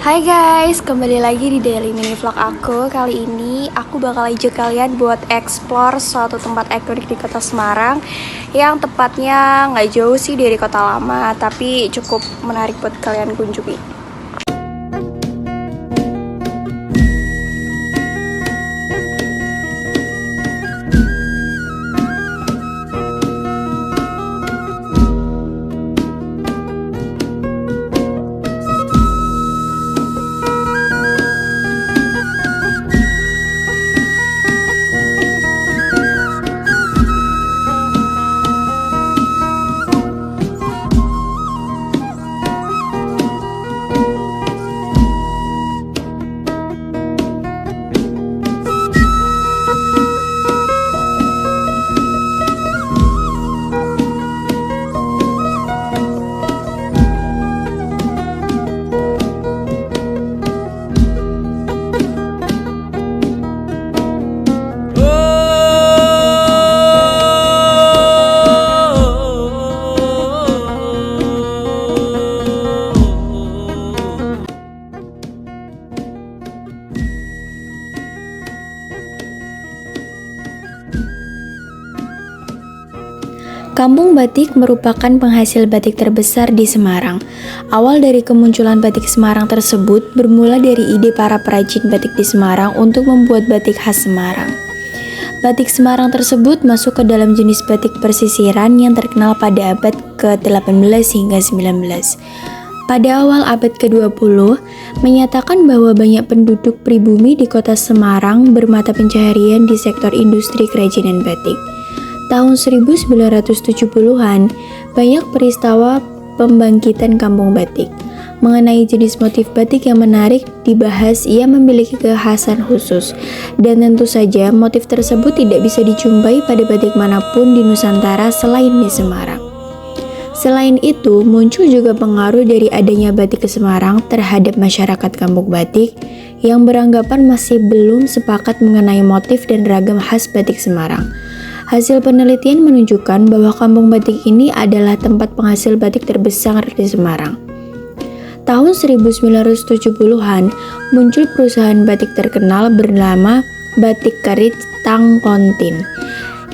Hai guys, kembali lagi di daily mini vlog aku. Kali ini aku bakal ajak kalian buat explore suatu tempat ikonik di kota Semarang yang tepatnya nggak jauh sih dari kota lama, tapi cukup menarik buat kalian kunjungi. Kampung Batik merupakan penghasil batik terbesar di Semarang. Awal dari kemunculan batik Semarang tersebut bermula dari ide para perajin batik di Semarang untuk membuat batik khas Semarang. Batik Semarang tersebut masuk ke dalam jenis batik persisiran yang terkenal pada abad ke-18 hingga 19. Pada awal abad ke-20, menyatakan bahwa banyak penduduk pribumi di kota Semarang bermata pencaharian di sektor industri kerajinan batik. Tahun 1970-an, banyak peristiwa pembangkitan kampung batik. Mengenai jenis motif batik yang menarik dibahas, ia memiliki kekhasan khusus, dan tentu saja motif tersebut tidak bisa dijumpai pada batik manapun di Nusantara selain di Semarang. Selain itu, muncul juga pengaruh dari adanya batik ke Semarang terhadap masyarakat kampung batik yang beranggapan masih belum sepakat mengenai motif dan ragam khas batik Semarang. Hasil penelitian menunjukkan bahwa kampung batik ini adalah tempat penghasil batik terbesar di Semarang. Tahun 1970-an, muncul perusahaan batik terkenal bernama Batik Kerit Tangkontin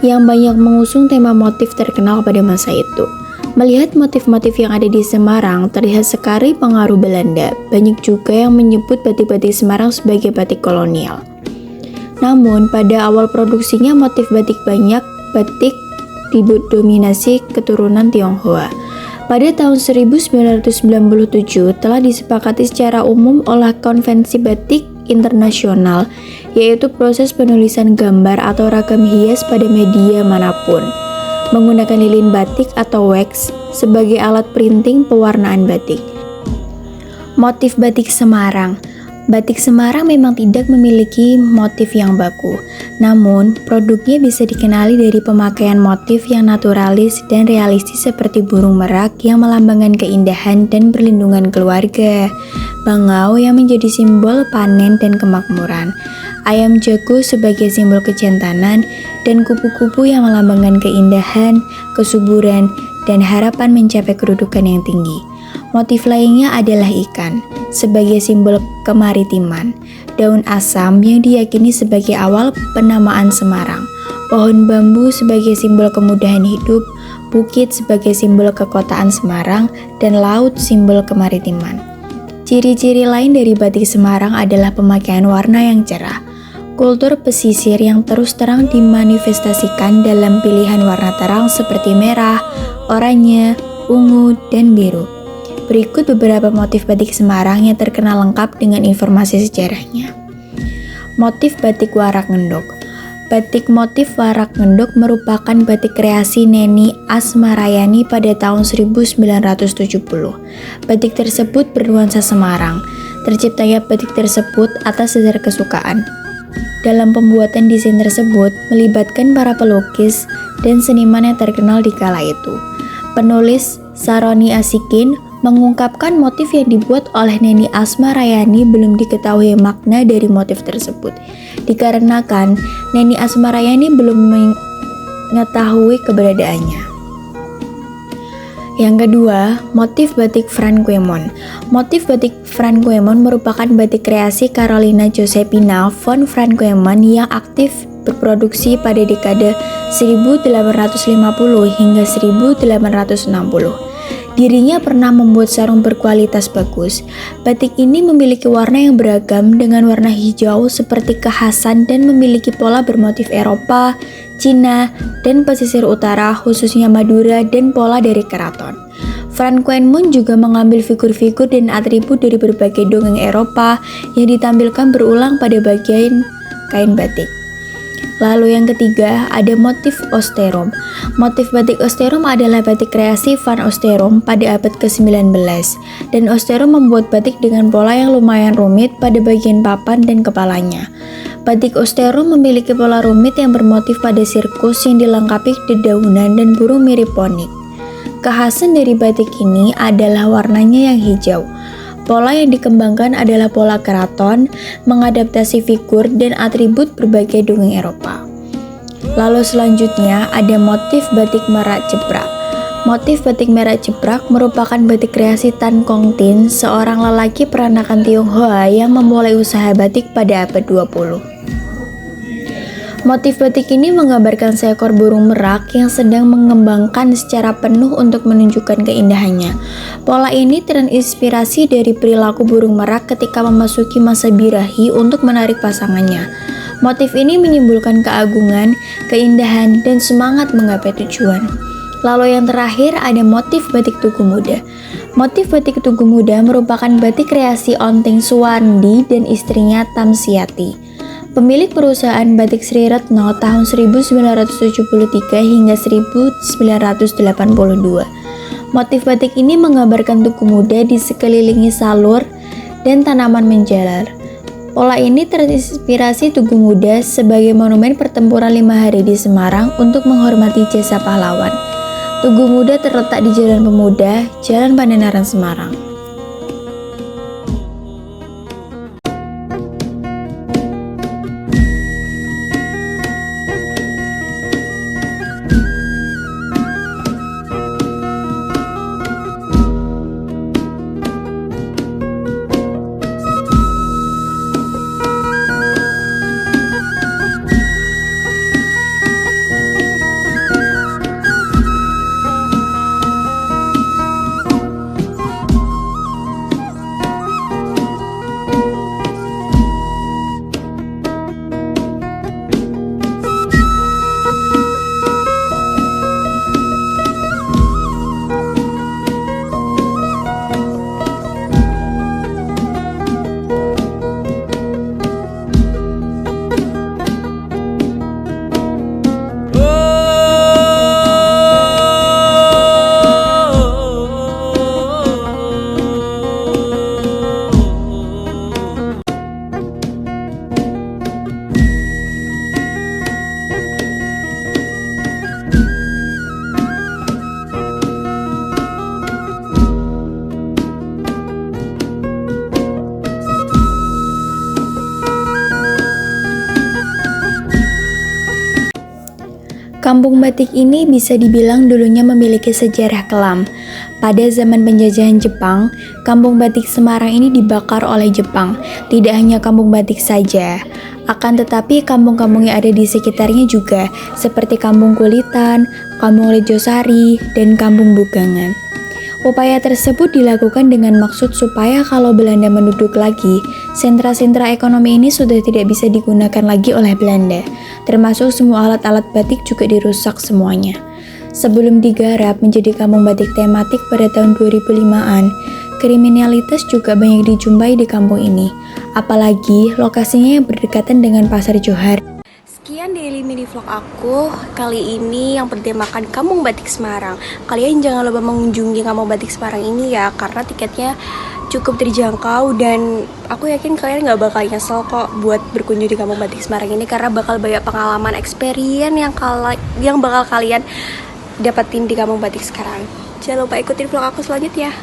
yang banyak mengusung tema motif terkenal pada masa itu. Melihat motif-motif yang ada di Semarang, terlihat sekali pengaruh Belanda. Banyak juga yang menyebut batik-batik Semarang sebagai batik kolonial. Namun, pada awal produksinya motif batik banyak batik didominasi keturunan Tionghoa. Pada tahun 1997 telah disepakati secara umum oleh Konvensi Batik Internasional, yaitu proses penulisan gambar atau ragam hias pada media manapun, menggunakan lilin batik atau wax sebagai alat printing pewarnaan batik. Motif batik Semarang. Batik Semarang memang tidak memiliki motif yang baku, namun produknya bisa dikenali dari pemakaian motif yang naturalis dan realistis seperti burung merak yang melambangkan keindahan dan perlindungan keluarga, bangau yang menjadi simbol panen dan kemakmuran, ayam jago sebagai simbol kejantanan, dan kupu-kupu yang melambangkan keindahan, kesuburan, dan harapan mencapai kedudukan yang tinggi. Motif lainnya adalah ikan, sebagai simbol kemaritiman, daun asam yang diyakini sebagai awal penamaan Semarang, pohon bambu sebagai simbol kemudahan hidup, bukit sebagai simbol kekotaan Semarang, dan laut simbol kemaritiman. Ciri-ciri lain dari batik Semarang adalah pemakaian warna yang cerah, kultur pesisir yang terus terang dimanifestasikan dalam pilihan warna terang seperti merah, oranye, ungu, dan biru. Berikut beberapa motif batik Semarang yang terkenal lengkap dengan informasi sejarahnya. Motif batik warak ngendok. Batik motif warak ngendok merupakan batik kreasi Neni Asmarayani pada tahun 1970. Batik tersebut bernuansa Semarang. Terciptanya batik tersebut atas dasar kesukaan. Dalam pembuatan desain tersebut melibatkan para pelukis dan seniman yang terkenal di kala itu. Penulis Saroni Asikin mengungkapkan motif yang dibuat oleh Neni Asmarayani belum diketahui makna dari motif tersebut, dikarenakan Neni Asmarayani belum mengetahui keberadaannya. Yang kedua, motif batik Franquemont. Motif batik Franquemont merupakan batik kreasi Carolina Josephina von Franquemont yang aktif berproduksi pada dekade 1850 hingga 1860. Dirinya pernah membuat sarung berkualitas bagus. Batik ini memiliki warna yang beragam dengan warna hijau seperti kekhasan dan memiliki pola bermotif Eropa, Cina, dan pesisir utara khususnya Madura dan pola dari keraton. Franquemont juga mengambil figur-figur dan atribut dari berbagai dongeng Eropa yang ditampilkan berulang pada bagian kain batik. Lalu yang ketiga, ada motif Oosterom. Motif batik Oosterom adalah batik kreasi Van Oosterom pada abad ke-19. Dan Oosterom membuat batik dengan pola yang lumayan rumit pada bagian papan dan kepalanya. Batik Oosterom memiliki pola rumit yang bermotif pada sirkus yang dilengkapi dedaunan dan burung mirip ponik. Kekhasan dari batik ini adalah warnanya yang hijau. Pola yang dikembangkan adalah pola keraton, mengadaptasi figur dan atribut berbagai dongeng Eropa. Lalu selanjutnya ada motif batik merak jeprak. Motif batik merak jeprak merupakan batik kreasi Tan Kong Tin, seorang lelaki peranakan Tionghoa yang memulai usaha batik pada abad 20. Motif batik ini menggambarkan seekor burung merak yang sedang mengembangkan secara penuh untuk menunjukkan keindahannya. Pola ini terinspirasi dari perilaku burung merak ketika memasuki masa birahi untuk menarik pasangannya. Motif ini menyimbolkan keagungan, keindahan, dan semangat menggapai tujuan. Lalu yang terakhir ada motif batik Tugu Muda. Motif batik Tugu Muda merupakan batik kreasi Onteng Suwardi dan istrinya Tamsiati. Pemilik perusahaan batik Sri Retno tahun 1973 hingga 1982. Motif batik ini menggambarkan Tugu Muda di sekelilingi salur dan tanaman menjalar. Pola ini terinspirasi Tugu Muda sebagai monumen pertempuran 5 hari di Semarang untuk menghormati jasa pahlawan. Tugu Muda terletak di Jalan Pemuda, Jalan Pandenaran, Semarang. Kampung batik ini bisa dibilang dulunya memiliki sejarah kelam. Pada zaman penjajahan Jepang, kampung batik Semarang ini dibakar oleh Jepang. Tidak hanya kampung batik saja, akan tetapi kampung-kampung yang ada di sekitarnya juga, seperti Kampung Kulitan, Kampung Rejosari, dan Kampung Bugangan. Upaya tersebut dilakukan dengan maksud supaya kalau Belanda menduduk lagi, sentra-sentra ekonomi ini sudah tidak bisa digunakan lagi oleh Belanda, termasuk semua alat-alat batik juga dirusak semuanya. Sebelum digarap menjadi kampung batik tematik pada tahun 2005-an, kriminalitas juga banyak dijumpai di kampung ini, apalagi lokasinya yang berdekatan dengan Pasar Johar. Sekian daily mini vlog aku kali ini yang bertemakan Kampung Batik Semarang. Kalian jangan lupa mengunjungi Kampung Batik Semarang ini ya, karena tiketnya cukup terjangkau dan aku yakin kalian gak bakal nyesel kok buat berkunjung di Kampung Batik Semarang ini, karena bakal banyak pengalaman, experience yang bakal kalian dapetin di Kampung Batik sekarang. Jangan lupa ikutin vlog aku selanjutnya.